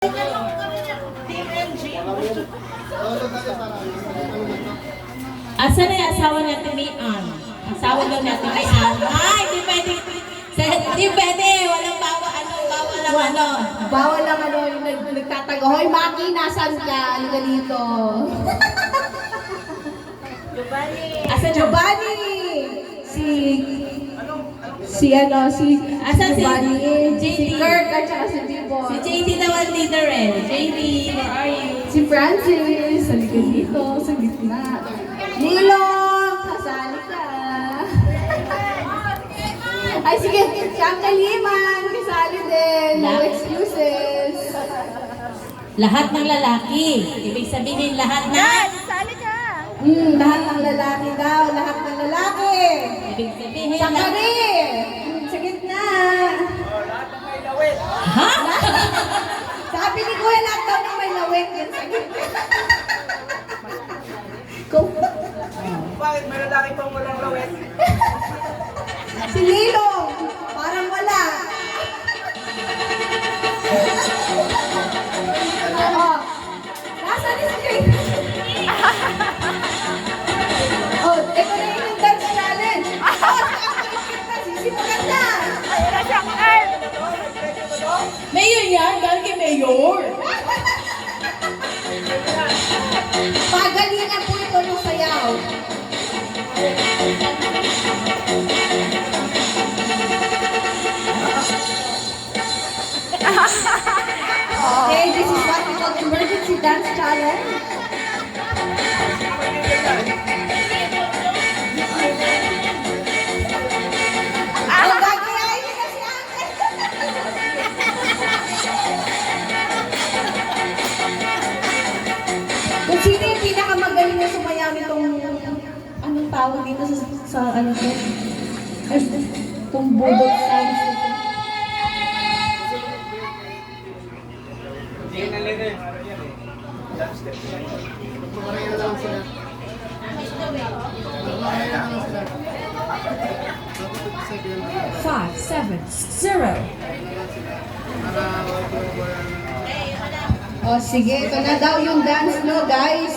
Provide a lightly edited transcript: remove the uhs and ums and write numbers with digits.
Asa na yung asawa natin may Asawa lang natin may Ay, di pwede. Di pwede. Walang bawal lang. Bawal lang yung nagtatago. Hoy, Maki, nasan ka? Ano ka dito? Asa Giovanni! Si Asan si Giovanni, JD? si Kirk at saka si Bibo. Si JD naman leader eh. JD, where are you? Si Francis, sa likod dito, sa gitna. Nilong, kasali ka. Ay, sige, si Uncle Liman, kasali din. No excuses. Lahat ng lalaki. Ibig sabihin lahat ng... Lahat ng lalaki daw, lahat ng lalaki. Ibig sabihin Sa lahat... kari, sa gitna. Ha? Sabi ni Kuya, lahat daw ng may lawit yan sa gitna. Kung... Bakit may lalaki pang walang lawet? Si Lilong, parang wala. Oh, nasa ni si Oh, ito na yung dance challenge. Oh, sisimulan na. Mayor yan, dahil kay Mayor. Pagalingan po ito ng sayaw. Okay, this is what we call emergency dance challenge. Oh, gagayahin niyo na si Ate. Kung sino yung pinakamagaling na sumayaw nitong anong tawag dito sa ano to? Itong budol sounds nito. Hindi na lang eh. Dance step yan. Magpamarino lang sila. 5-7-0. Oh, sige, ito na daw yung dance, no, guys?